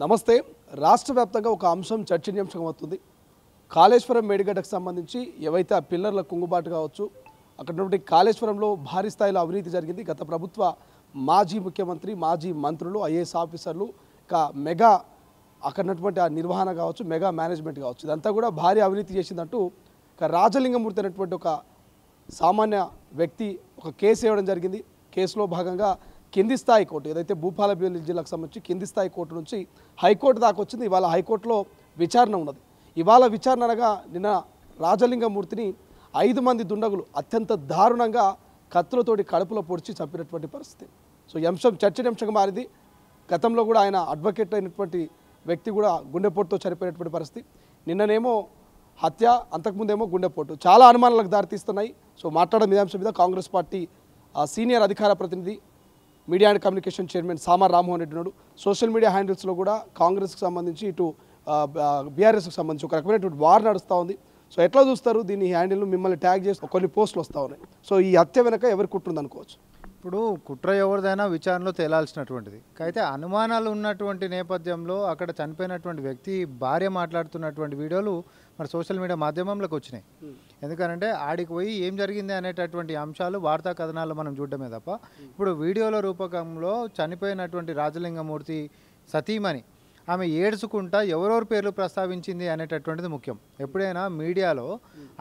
నమస్తే. రాష్ట్ర వ్యాప్తంగా ఒక అంశం చర్చనీయాంశం అవుతుంది. కాళేశ్వరం మేడిగడ్డకు సంబంధించి ఏవైతే ఆ పిల్లర్ల కుంగుబాటు కావచ్చు, అక్కడ ఉన్నటువంటి కాళేశ్వరంలో భారీ స్థాయిలో అవినీతి జరిగింది. గత ప్రభుత్వ మాజీ ముఖ్యమంత్రి, మాజీ మంత్రులు, ఐఏఎస్ ఆఫీసర్లు, మెగా అక్కడ ఉన్నటువంటి ఆ నిర్వహణ కావచ్చు, మెగా మేనేజ్మెంట్ కావచ్చు, ఇదంతా కూడా భారీ అవినీతి చేసిందంటూ రాజలింగమూర్తి అనేటువంటి ఒక సామాన్య వ్యక్తి ఒక కేసు వేయడం జరిగింది. కేసులో భాగంగా కింది స్థాయి కోర్టు, ఏదైతే భూపాలపల్లి జిల్లాకు సంబంధించి కింది స్థాయి కోర్టు నుంచి హైకోర్టు దాకా వచ్చింది. ఇవాళ హైకోర్టులో విచారణ ఉన్నది. ఇవాళ విచారణ అనగా నిన్న రాజలింగమూర్తిని 5 మంది దుండగులు అత్యంత దారుణంగా కత్తులతోటి కడుపులో పొడిచి చంపినటువంటి పరిస్థితి. సో ఈ అంశం చర్చనీయాంశంగా మారింది. గతంలో కూడా ఆయన అడ్వకేట్ అయినటువంటి వ్యక్తి కూడా గుండెపోటుతో చనిపోయినటువంటి పరిస్థితి. నిన్ననేమో హత్య, అంతకుముందేమో గుండెపోటు. చాలా అనుమానాలకు దారితీస్తున్నాయి. సో మాట్లాడడం ఈ అంశం మీద కాంగ్రెస్ పార్టీ సీనియర్ అధికార ప్రతినిధి, media and communication chairman సామర్ Rammohan Reddy ఉన్నాడు. సోషల్ మీడియా హ్యాండిల్స్లో కూడా కాంగ్రెస్కి సంబంధించి ఇటు బీఆర్ఎస్కి సంబంధించి ఒక రకమైనటువంటి వార్ నడుస్తూ ఉంది. సో ఎట్లా చూస్తారు దీన్ని? హ్యాండిల్ను మిమ్మల్ని ట్యాగ్ చేసి కొన్ని పోస్టులు వస్తూ ఉన్నాయి. సో ఈ హత్య వెనక ఎవరి కుట్రుంది అనుకోవచ్చు? ఇప్పుడు కుట్ర ఎవరిదైనా విచారణలో తేలాల్సినటువంటిది. అయితే అనుమానాలు ఉన్నటువంటి నేపథ్యంలో అక్కడ చనిపోయినటువంటి వ్యక్తి భార్య మాట్లాడుతున్నటువంటి వీడియోలు మరి సోషల్ మీడియా మాధ్యమంలోకి వచ్చినాయి. ఎందుకంటే ఆడికి పోయి ఏం జరిగింది అనేటటువంటి అంశాలు వార్తా కథనాలు మనం చూడడమే తప్ప ఇప్పుడు వీడియోల రూపకంలో చనిపోయినటువంటి రాజలింగమూర్తి సతీమణి ఆమె ఏడ్చుకుంటా ఎవరెవరి పేర్లు ప్రస్తావించింది అనేటటువంటిది ముఖ్యం. ఎప్పుడైనా మీడియాలో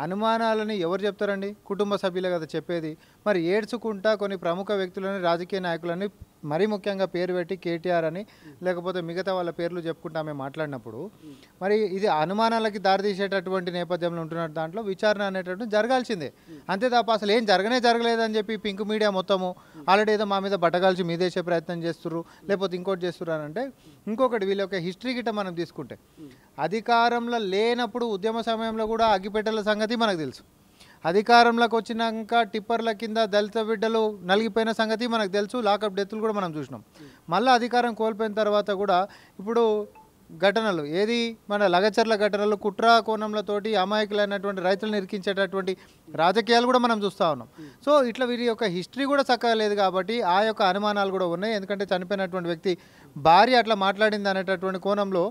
అనుమానాలని ఎవరు చెప్తారండి? కుటుంబ సభ్యులే కదా చెప్పేది. మరి ఏడ్చుకుంటా కొన్ని ప్రముఖ వ్యక్తులని, రాజకీయ నాయకులని, మరీ ముఖ్యంగా పేరు పెట్టి కేటీఆర్ అని లేకపోతే మిగతా వాళ్ళ పేర్లు చెప్పుకుంటా ఆమె మాట్లాడినప్పుడు మరి ఇది అనుమానాలకి దారితీసేటటువంటి నేపథ్యంలో ఉంటున్న దాంట్లో విచారణ అనేటటువంటి జరగాల్సిందే. అంతే తప్ప అసలు ఏం జరగలేదని చెప్పి పింక్ మీడియా మొత్తము ఆల్రెడీ ఏదో మా మీద బట్టగాల్చి మీదేసే ప్రయత్నం చేస్తున్నారు, లేకపోతే ఇంకోటి చేస్తున్నారు అంటే ఇంకొకటి వీళ్ళ యొక్క హిస్టరీ గిట్ట మనం తీసుకుంటే అధికారంలో లేనప్పుడు ఉద్యమ సమయంలో కూడా అగ్గిపెట్టెల సంగతి మనకు తెలుసు. అధికారంలోకి వచ్చినాక టిప్పర్ల కింద దళిత బిడ్డలు నలిగిపోయిన సంగతి మనకు తెలుసు. లాకప్ డెత్తులు కూడా మనం చూసినాం. మళ్ళీ అధికారం కోల్పోయిన తర్వాత కూడా ఇప్పుడు ఘటనలు ఏది మన లగచర్ల ఘటనలు, కుట్ర కోణంలతోటి అమాయకులైనటువంటి రైతులను ఇరికించేటటువంటి రాజకీయాలు కూడా మనం చూస్తూ ఉన్నాం. సో ఇట్లా వీరి యొక్క హిస్టరీ కూడా చక్కగా లేదు కాబట్టి ఆ యొక్క అనుమానాలు కూడా ఉన్నాయి. ఎందుకంటే చనిపోయినటువంటి వ్యక్తి భార్య అట్లా మాట్లాడింది అనేటటువంటి కోణంలో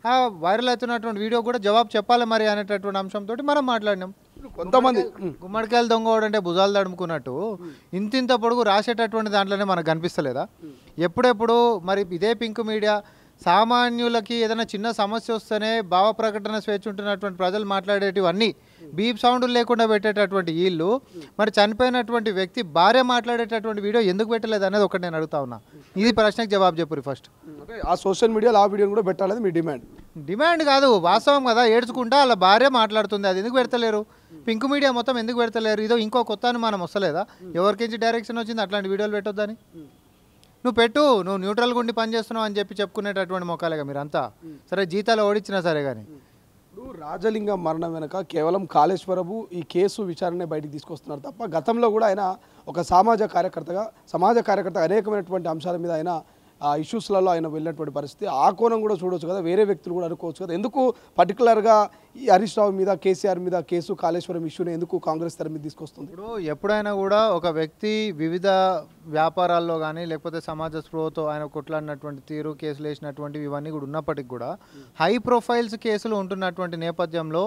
ఆ వైరల్ అవుతున్నటువంటి వీడియో కూడా జవాబు చెప్పాలి మరి అనేటటువంటి అంశంతో మనం మాట్లాడినాం. కొంతమంది గుమ్మడికాయలు దొంగోడంటే భుజాలు తడుముకున్నట్టు ఇంతింత పొడుగు రాసేటటువంటి దాంట్లోనే మనకు కనిపిస్తలేదా? ఎప్పుడెప్పుడు మరి ఇదే పింక్ మీడియా సామాన్యులకి ఏదైనా చిన్న సమస్య వస్తేనే భావ ప్రకటన స్వేచ్ఛ ఉంటున్నటువంటి ప్రజలు మాట్లాడేటివన్నీ బీప్ సౌండ్లు లేకుండా పెట్టేటటువంటి వీళ్ళు మరి చనిపోయినటువంటి వ్యక్తి భార్య మాట్లాడేటటువంటి వీడియో ఎందుకు పెట్టలేదు అనేది ఒకటి నేను అడుగుతా ఉన్నా. ఇది ప్రశ్నకు జవాబు చెప్పు ఫస్ట్. ఆ సోషల్ మీడియాలో ఆ వీడియోని కూడా పెట్టాలని మీ డిమాండ్ కాదు, వాస్తవం కదా. ఏడ్చుకుంటా వాళ్ళ భార్య మాట్లాడుతుంది, అది ఎందుకు పెడతలేరు? పింక్ మీడియా మొత్తం ఎందుకు పెడతలేరు? ఇదో ఇంకో కొత్త అనుమానం వస్తలేదా? ఎవరికించి డైరెక్షన్ వచ్చింది అట్లాంటి వీడియోలు పెట్టొద్దని? నువ్వు పెట్టు, నువ్వు న్యూట్రల్గా ఉండి పనిచేస్తున్నావు అని చెప్పుకునేటటువంటి మొక్కలేగా మీరంతా. సరే జీతాలు ఓడించినా సరే కానీ ఇప్పుడు రాజలింగం మరణం వెనక కేవలం కాళేశ్వరము ఈ కేసు విచారణనే బయటికి తీసుకొస్తున్నారు తప్ప గతంలో కూడా ఆయన ఒక సమాజ కార్యకర్త అనేకమైనటువంటి అంశాల మీద ఆయన ఆ ఇష్యూస్లలో ఆయన వెళ్ళినటువంటి పరిస్థితి. ఆ కోణం కూడా చూడవచ్చు కదా, వేరే వ్యక్తులు కూడా అనుకోవచ్చు కదా. ఎందుకు పర్టికులర్గా ఈ హరీష్ రావు మీద, కేసీఆర్ మీద కేసు, కాళేశ్వరం ఇష్యూని ఎందుకు కాంగ్రెస్ తెర మీద తీసుకొస్తుంది? ఇప్పుడు ఎప్పుడైనా కూడా ఒక వ్యక్తి వివిధ వ్యాపారాల్లో కానీ లేకపోతే సమాజ స్పృహతో ఆయన కొట్లాడినటువంటి తీరు, కేసులు వేసినటువంటివి ఇవన్నీ కూడా ఉన్నప్పటికీ కూడా హై ప్రొఫైల్స్ కేసులు ఉంటున్నటువంటి నేపథ్యంలో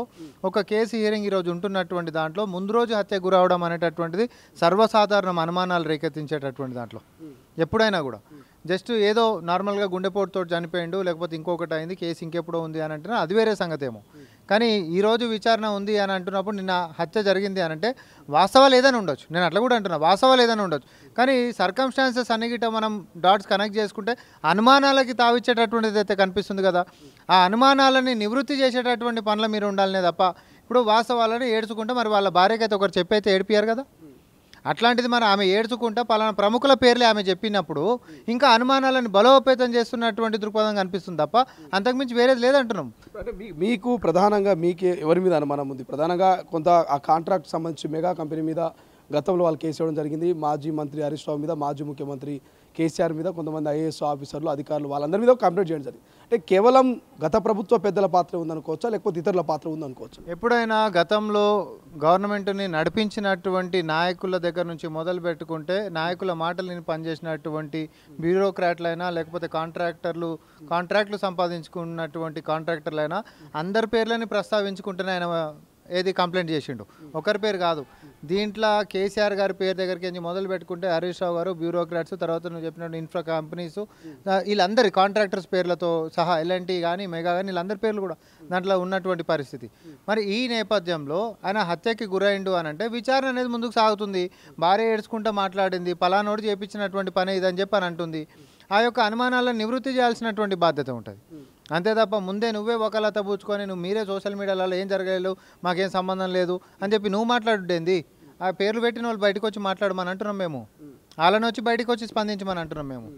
ఒక కేసు హియరింగ్ ఈరోజు ఉంటున్నటువంటి దాంట్లో ముందు రోజు హత్య గురవడం అనేటటువంటిది సర్వసాధారణం అనుమానాలు రేకెత్తించేటటువంటి దాంట్లో. ఎప్పుడైనా కూడా జస్ట్ ఏదో నార్మల్గా గుండెపోటుతో చనిపోయిండు లేకపోతే ఇంకొకటి అయింది, కేసు ఇంకెప్పుడో ఉంది అని అంటున్నా అది వేరే సంగతి ఏమో. కానీ ఈరోజు విచారణ ఉంది అని అంటున్నప్పుడు నిన్న హత్య జరిగింది అని అంటే వాస్తవాలు ఏదైనా ఉండొచ్చు. నేను అట్లా కూడా అంటున్నా, వాస్తవాలు ఏదైనా ఉండొచ్చు. కానీ సర్కమ్స్టాన్సెస్ అన్ని గిట్ట మనం డాట్స్ కనెక్ట్ చేసుకుంటే అనుమానాలకి తావిచ్చేటటువంటిది అయితే కనిపిస్తుంది కదా. ఆ అనుమానాలని నివృత్తి చేసేటటువంటి పనుల మీరు ఉండాలనే తప్ప ఇప్పుడు వాస్తవాలని ఏడ్చుకుంటే మరి వాళ్ళ భార్యకి అయితే ఒకరు చెప్పైతే ఏడిపియారు కదా. అట్లాంటిది మరి ఆమె ఏడ్చుకుంటా పలానా ప్రముఖుల పేర్లే ఆమె చెప్పినప్పుడు ఇంకా అనుమానాలను బలోపేతం చేస్తున్నటువంటి దృక్పథం కనిపిస్తుంది తప్ప అంతకుమించి వేరేది లేదంటున్నాం. అంటే మీకు ప్రధానంగా ఎవరి మీద అనుమానం ఉంది? ప్రధానంగా కొంత ఆ కాంట్రాక్ట్ సంబంధించి మెగా కంపెనీ మీద గతంలో వాళ్ళు కేసు ఇవ్వడం జరిగింది. మాజీ మంత్రి హరీష్ రావు మీద, మాజీ ముఖ్యమంత్రి కేసీఆర్ మీద కొంతమంది ఐఏఎస్ ఆఫీసర్లు అధికారులు వాళ్ళందరి మీద కంప్లైంట్ చేయడం జరిగింది. అంటే కేవలం గత ప్రభుత్వ పెద్దల పాత్ర ఉందనుకోవచ్చా, లేకపోతే ఇతరుల పాత్ర ఉందనుకోవచ్చా? ఎప్పుడైనా గతంలో గవర్నమెంట్ని నడిపించినటువంటి నాయకుల దగ్గర నుంచి మొదలు పెట్టుకుంటే నాయకుల మాటలని పనిచేసినటువంటి బ్యూరోక్రాట్లైనా లేకపోతే కాంట్రాక్ట్లు సంపాదించుకున్నటువంటి కాంట్రాక్టర్లైనా అందరి పేర్లని ప్రస్తావించుకుంటూనే ఆయన ఏది కంప్లైంట్ చేసిండు, ఒకరి పేరు కాదు. దీంట్లో కేసీఆర్ గారి పేరు దగ్గరికి మొదలు పెట్టుకుంటే హరీష్ రావు గారు, బ్యూరోక్రాట్స్, తర్వాత నువ్వు చెప్పినట్టు ఇన్ఫ్రా కంపెనీస్, వీళ్ళందరి కాంట్రాక్టర్స్ పేర్లతో సహా ఎల్ఎన్టీ కానీ మెగా కానీ వీళ్ళందరి పేర్లు కూడా దాంట్లో ఉన్నటువంటి పరిస్థితి. మరి ఈ నేపథ్యంలో ఆయన హత్యకి గురైండు అని అంటే విచారణ అనేది ముందుకు సాగుతుంది. భార్య ఏడ్చుకుంటూ మాట్లాడింది, పలానోడు చేపించినటువంటి పని ఇదని చెప్పి అని అంటుంది. ఆ యొక్క అనుమానాలను నివృత్తి చేయాల్సినటువంటి బాధ్యత ఉంటుంది. అంతే తప్ప ముందే నువ్వే ఒకలత పూచుకొని నువ్వు మీరే సోషల్ మీడియాలో ఏం జరగలేదు, మాకేం సంబంధం లేదు అని చెప్పి నువ్వు మాట్లాడుండేంది. ఆ పేర్లు పెట్టిన వాళ్ళు బయటకు వచ్చి మాట్లాడమని అంటున్నాం మేము, వాళ్ళని వచ్చి బయటకు వచ్చి స్పందించమని అంటున్నాం మేము.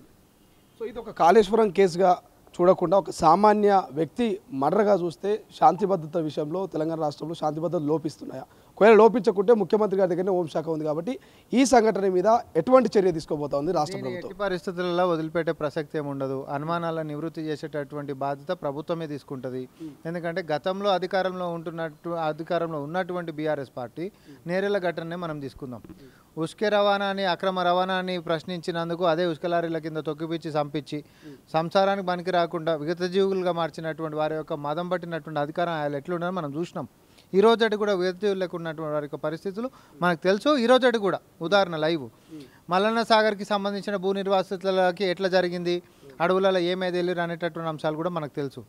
సో ఇది ఒక కాళేశ్వరం కేసుగా చూడకుండా ఒక సామాన్య వ్యక్తి మర్డర్గా చూస్తే శాంతి భద్రత విషయంలో తెలంగాణ రాష్ట్రంలో శాంతి భద్రత లోపిస్తున్నాయా? ఒకవేళ లోపించకుంటే ముఖ్యమంత్రి గారి దగ్గరనే హోంశాఖ ఉంది కాబట్టి ఈ సంఘటన మీద ఎటువంటి చర్య తీసుకోబోతా ఉంది రాష్ట్ర ప్రభుత్వం? ఎట్టి పరిస్థితులలో వదిలిపెట్టే ప్రసక్తి ఏమి ఉండదు. అనుమానాలను నివృత్తి చేసేటటువంటి బాధ్యత ప్రభుత్వమే తీసుకుంటుంది. ఎందుకంటే గతంలో అధికారంలో ఉన్నటువంటి బీఆర్ఎస్ పార్టీ నేరేళ్ల ఘటననే మనం తీసుకుందాం. ఉసుక రవాణాని, అక్రమ రవాణాని ప్రశ్నించినందుకు అదే ఉసుక లారీల కింద తొక్కిపిచ్చి చంపించి సంసారానికి పనికి రాకుండా విగతజీవులుగా మార్చినటువంటి వారి యొక్క మదం పట్టినటువంటి అధికారం ఆయన ఎట్లున్నారో మనం చూసినాం. ఈ రోజటి కూడా విగతజీవులకు ఉన్నటువంటి వారి యొక్క పరిస్థితులు మనకు తెలుసు. ఈ రోజటి కూడా ఉదాహరణ లైవ్ మల్లన్న సాగర్కి సంబంధించిన భూ నిర్వాసితులకి ఎట్లా జరిగింది, అడవులలో ఏమేది వెళ్ళారు అనేటటువంటి అంశాలు కూడా మనకు తెలుసు.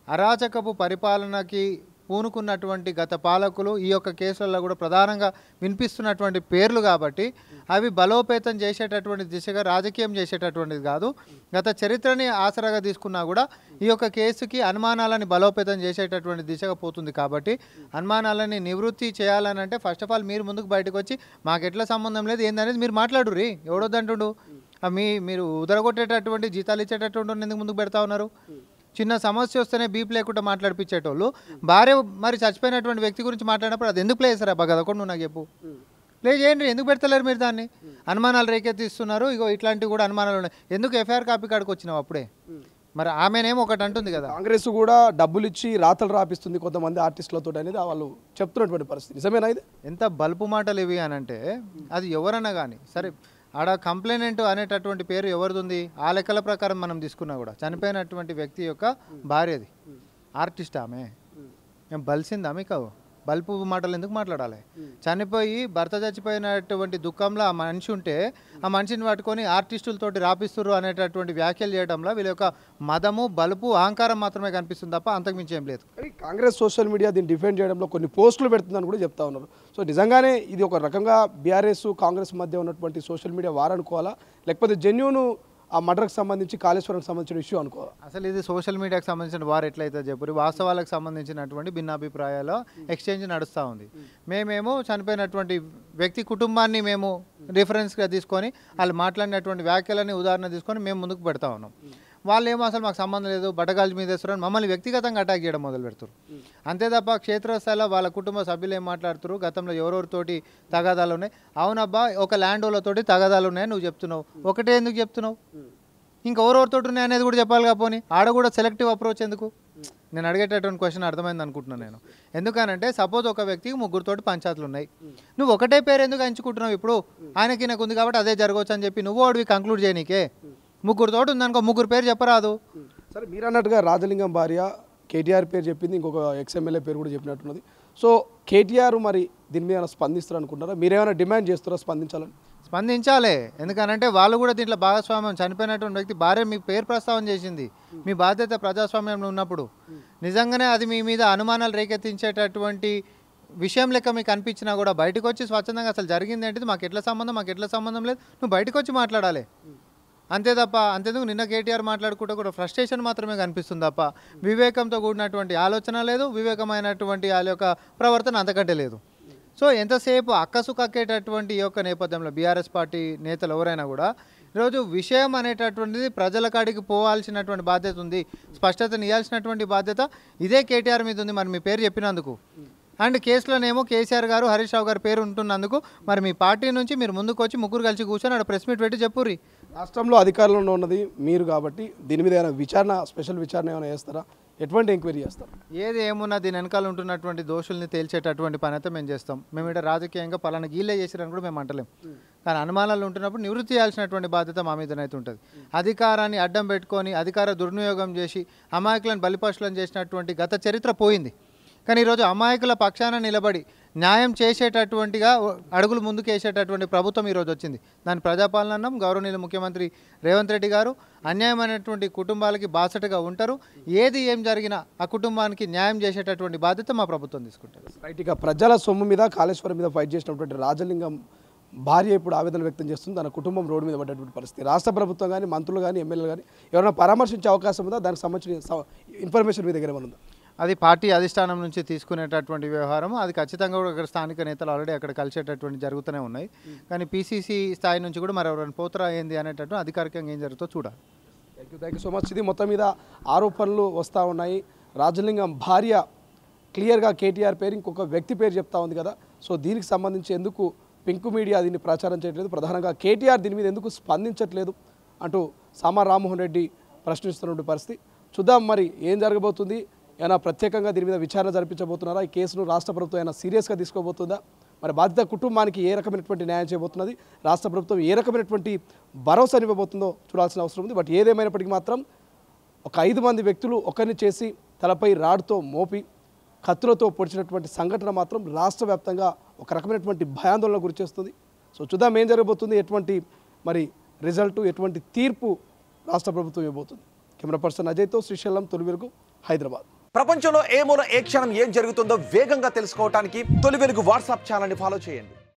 అరాచకపు పరిపాలనకి పూనుకున్నటువంటి గత పాలకులు ఈ యొక్క కేసులలో కూడా ప్రధానంగా వినిపిస్తున్నటువంటి పేర్లు కాబట్టి అవి బలోపేతం చేసేటటువంటి దిశగా రాజకీయం చేసేటటువంటిది కాదు. గత చరిత్రని ఆసరాగా తీసుకున్నా కూడా ఈ యొక్క కేసుకి అనుమానాలని బలోపేతం చేసేటటువంటి దిశగా పోతుంది. కాబట్టి అనుమానాలని నివృత్తి చేయాలని అంటే ఫస్ట్ ఆఫ్ ఆల్ మీరు ముందుకు బయటకు వచ్చి మాకు ఎట్లా సంబంధం లేదు ఏందనేది మీరు మాట్లాడుర్రి. ఎవడొద్దంటుండు? మీరు ఉదరగొట్టేటటువంటి జీతాలు ఇచ్చేటటువంటి ఎందుకు ముందుకు పెడతా ఉన్నారు? చిన్న సమస్య వస్తేనే బీప్ లేకుండా మాట్లాడిపించేటోళ్ళు భార్య మరి చచ్చిపోయినటువంటి వ్యక్తి గురించి మాట్లాడినప్పుడు అది ఎందుకు ప్లే చేస్తారా బాగా అదొకటి నువ్వు నాకు చెప్పు. ప్లే చేయండి, ఎందుకు పెడతలేరు మీరు దాన్ని? అనుమానాలు రేకెత్తిస్తున్నారు. ఇగో ఇట్లాంటివి కూడా అనుమానాలు ఉన్నాయి. ఎందుకు ఎఫ్ఐఆర్ కాపీ కాడికి వచ్చినావు అప్పుడే? మరి ఆమెనేమో ఒకటి అంటుంది కదా, కాంగ్రెస్ కూడా డబ్బులు ఇచ్చి రాతలు రాపిస్తుంది కొంతమంది ఆర్టిస్టులతో అనేది వాళ్ళు చెప్తున్నటువంటి పరిస్థితి నిజమేనా? ఇది ఎంత బల్పు మాటలు ఇవి అని అంటే అది ఎవరన్నా కానీ సరే, ఆడ కంప్లైనెంట్ అనేటటువంటి పేరు ఎవరిది ఉంది? ఆ లెక్కల ప్రకారం మనం తీసుకున్నా కూడా చనిపోయినటువంటి వ్యక్తి యొక్క భార్యది, ఆర్టిస్ట్. ఆమె ఏం బలిసిందా మీకు? బల్పు మాటలు ఎందుకు మాట్లాడాలి? చనిపోయి భర్త చచ్చిపోయినటువంటి దుఃఖంలో ఆ మనిషి ఉంటే ఆ మనిషిని పట్టుకొని ఆర్టిస్టులతోటి రాపిస్తురు అనేటటువంటి వ్యాఖ్యలు చేయడంలో వీళ్ళ యొక్క మదము, బలుపు, అహంకారం మాత్రమే కనిపిస్తుంది తప్ప అంతకుమించి ఏం లేదు. కాంగ్రెస్ సోషల్ మీడియా దీన్ని డిఫెండ్ చేయడంలో కొన్ని పోస్టులు పెడుతుందని కూడా చెప్తా ఉన్నారు. సో నిజంగానే ఇది ఒక రకంగా బీఆర్ఎస్ కాంగ్రెస్ మధ్య ఉన్నటువంటి సోషల్ మీడియా వార్ అనుకోవాలా, లేకపోతే జెన్యూన్ ఆ మర్డర్కి సంబంధించి కాళేశ్వరంకి సంబంధించిన ఇష్యూ అనుకోవాలి? అసలు ఇది సోషల్ మీడియాకి సంబంధించిన వారు ఎట్లయితే చెప్పు, వాస్తవాలకు సంబంధించినటువంటి భిన్నాభిప్రాయాల ఎక్స్చేంజ్ నడుస్తూ ఉంది. మేమేమో చనిపోయినటువంటి వ్యక్తి కుటుంబాన్ని మేము రిఫరెన్స్గా తీసుకొని వాళ్ళు మాట్లాడినటువంటి వ్యాఖ్యలని ఉదాహరణ తీసుకొని మేము ముందుకు పెడతా ఉన్నాం. వాళ్ళు ఏమో అసలు మాకు సంబంధం లేదు, బట్టగాల్చి మీద వేస్తారు, మమ్మల్ని వ్యక్తిగతంగా అటాక్ చేయడం మొదలు పెడతారు. అంతే తప్ప క్షేత్రస్థాయిలో వాళ్ళ కుటుంబ సభ్యులు ఏం మాట్లాడుతారు, గతంలో ఎవరెవరితోటి తగాదాలు ఉన్నాయి. అవునబ్బా, ఒక ల్యాండ్ ఓలతోటి తగాదాలు ఉన్నాయని నువ్వు చెప్తున్నావు, ఒకటే ఎందుకు చెప్తున్నావు? ఇంకెవరెవరితోటి ఉన్నాయి అనేది కూడా చెప్పాలి కాపోని ఆడ కూడా సెలెక్టివ్ అప్రోచ్ ఎందుకు? నేను అడిగేటటువంటి క్వశ్చన్ అర్థమైంది అనుకుంటున్నాను నేను. ఎందుకనంటే సపోజ్ ఒక వ్యక్తికి ముగ్గురుతోటి పంచాయతీలు ఉన్నాయి, నువ్వు ఒకటే పేరు ఎందుకు ఎంచుకుంటున్నావు? ఇప్పుడు ఆయనకి నాకు ఉంది కాబట్టి అదే జరగవచ్చు అని చెప్పి నువ్వు అడివి కంక్లూడ్ చేయనీకే. ముగ్గురుతోటి ఉందనుకో, ముగ్గురు పేరు చెప్పరాదు. సరే, మీరు అన్నట్టుగా రాజలింగం భార్య కేటీఆర్ పేరు చెప్పింది, ఇంకొక ఎక్స్ఎమ్మెల్యే పేరు కూడా చెప్పినట్టున్నది. సో కేటీఆర్ మరి దీని మీద స్పందిస్తారు అనుకుంటారా? మీరేమైనా డిమాండ్ చేస్తారా స్పందించాలని? స్పందించాలి. ఎందుకనంటే వాళ్ళు కూడా దీంట్లో భాగస్వామ్యం, చనిపోయినటువంటి వ్యక్తి భార్య మీ పేరు ప్రస్తావన చేసింది. మీ బాధ్యత ప్రజాస్వామ్యంలో ఉన్నప్పుడు నిజంగానే అది మీ మీద అనుమానాలు రేకెత్తించేటటువంటి విషయం లెక్క మీకు అనిపించినా కూడా బయటకు వచ్చి స్వచ్ఛందంగా అసలు జరిగింది ఏంటిది, మాకు ఎట్లా సంబంధం లేదు, నువ్వు బయటకు వచ్చి మాట్లాడాలి. అంతే తప్ప అంతేందుకు నిన్న కేటీఆర్ మాట్లాడుకుంటే కూడా ఫ్రస్ట్రేషన్ మాత్రమే కనిపిస్తుంది తప్ప వివేకంతో కూడినటువంటి ఆలోచన లేదు, వివేకమైనటువంటి వాళ్ళ యొక్క ప్రవర్తన అంతకంటే లేదు. సో ఎంతసేపు అక్కసు కక్కేటటువంటి ఈ యొక్క నేపథ్యంలో బీఆర్ఎస్ పార్టీ నేతలు ఎవరైనా కూడా ఈరోజు విషయం అనేటటువంటిది ప్రజల కాడికి పోవాల్సినటువంటి బాధ్యత ఉంది, స్పష్టతను ఇవ్వాల్సినటువంటి బాధ్యత ఇదే కేటీఆర్ మీద ఉంది. మరి మీ పేరు చెప్పినందుకు అండ్ కేసులోనేమో కేసీఆర్ గారు హరీష్ రావు గారి పేరు ఉంటున్నందుకు మరి మీ పార్టీ నుంచి మీరు ముందుకు వచ్చి ముగ్గురు కలిసి కూర్చొని అక్కడ ప్రెస్ మీట్ పెట్టి చెప్పుర్రి. రాష్ట్రంలో అధికారంలో ఉన్నది మీరు కాబట్టి దీని మీద ఏమైనా విచారణ, స్పెషల్ విచారణ ఏమైనా చేస్తారా? ఎటువంటి ఎంక్వైరీ చేస్తారు? ఏది ఏమున్నా దీని వెనకాల ఉంటున్నటువంటి దోషుల్ని తేల్చేటటువంటి పని అయితే మేము చేస్తాం. మేము ఇక్కడ రాజకీయంగా పలానా గీళ్ళే చేసిరని కూడా మేము అంటలేం. కానీ అనుమానాలు ఉంటున్నప్పుడు నివృత్తి చేయాల్సినటువంటి బాధ్యత మా మీదనైతే ఉంటుంది. అధికారాన్ని అడ్డం పెట్టుకొని అధికార దుర్వినియోగం చేసి అమాయకులను బలిపశులను చేసినటువంటి గత చరిత్ర పోయింది. కానీ ఈరోజు అమాయకుల పక్షాన నిలబడి న్యాయం చేసేటటువంటిగా అడుగులు ముందుకు వేసేటటువంటి ప్రభుత్వం ఈరోజు వచ్చింది. దాని ప్రజాపాలన అన్నాం. గౌరవనీయులు ముఖ్యమంత్రి రేవంత్ రెడ్డి గారు అన్యాయమైనటువంటి కుటుంబాలకి బాసటగా ఉంటారు. ఏది ఏం జరిగినా ఆ కుటుంబానికి న్యాయం చేసేటటువంటి బాధ్యత మా ప్రభుత్వం తీసుకుంటుంది. రైట్. ఇక ప్రజల సొమ్ము మీద, కాళేశ్వరం మీద ఫైట్ చేసినటువంటి రాజలింగం భార్య ఇప్పుడు ఆవేదన వ్యక్తం చేస్తుంది. తన కుటుంబం రోడ్డు మీద పడ్డటువంటి పరిస్థితి. రాష్ట్ర ప్రభుత్వం కానీ, మంత్రులు కానీ, ఎమ్మెల్యేలు కానీ ఎవరైనా పరామర్శించే అవకాశం ఉందా? దానికి సంబంధించిన ఇన్ఫర్మేషన్ మీ దగ్గర ఏమైనా ఉందా? అది పార్టీ అధిష్టానం నుంచి తీసుకునేటటువంటి వ్యవహారం. అది ఖచ్చితంగా కూడా అక్కడ స్థానిక నేతలు ఆల్రెడీ అక్కడ కలిసేటటువంటి జరుగుతూనే ఉన్నాయి. కానీ పీసీసీ స్థాయి నుంచి కూడా మరి ఎవరైనా పోతరా ఏంది అనేటట్టు అధికారికంగా ఏం జరుగుతుందో చూడాలి. Thank you so much. ఇది మొత్తం మీద ఆరోపణలు వస్తూ ఉన్నాయి. రాజలింగం భార్య క్లియర్గా కేటీఆర్ పేరు, ఇంకొక వ్యక్తి పేరు చెప్తా ఉంది కదా. సో దీనికి సంబంధించి ఎందుకు పింక్ మీడియా దీన్ని ప్రచారం చేయట్లేదు, ప్రధానంగా కేటీఆర్ దీని మీద ఎందుకు స్పందించట్లేదు అంటూ సామా రామ్మోహన్ రెడ్డి ప్రశ్నిస్తున్న పరిస్థితి. చూద్దాం మరి ఏం జరగబోతుంది. ఏమైనా ప్రత్యేకంగా దీని మీద విచారణ జరిపించబోతున్నారా? ఈ కేసును రాష్ట్ర ప్రభుత్వం ఏమైనా సీరియస్గా తీసుకోబోతుందా? మరి బాధిత కుటుంబానికి ఏ రకమైనటువంటి న్యాయం చేయబోతున్నది, రాష్ట్ర ప్రభుత్వం ఏ రకమైనటువంటి భరోసానివ్వబోతుందో చూడాల్సిన అవసరం ఉంది. బట్ ఏదేమైనప్పటికీ మాత్రం ఒక 5 మంది వ్యక్తులు ఒకరిని చేసి తలపై రాడ్తో మోపి కత్తులతో పొడిచినటువంటి సంఘటన మాత్రం రాష్ట్ర వ్యాప్తంగా ఒక రకమైనటువంటి భయాందోళన గురిచేస్తుంది. సో చూద్దాం ఏం జరగబోతుంది, ఎటువంటి మరి రిజల్ట్, ఎటువంటి తీర్పు రాష్ట్ర ప్రభుత్వం ఇవ్వబోతుంది. కెమెరా పర్సన్ అజయ్తో శ్రీశైలం, తొలి వెలుగు, హైదరాబాద్. ప్రపంచంలో ఏ మూల ఏ క్షణం ఏం జరుగుతుందో వేగంగా తెలుసుకోవడానికి తొలి వెలుగు వాట్సాప్ ఛానల్ని ఫాలో చేయండి.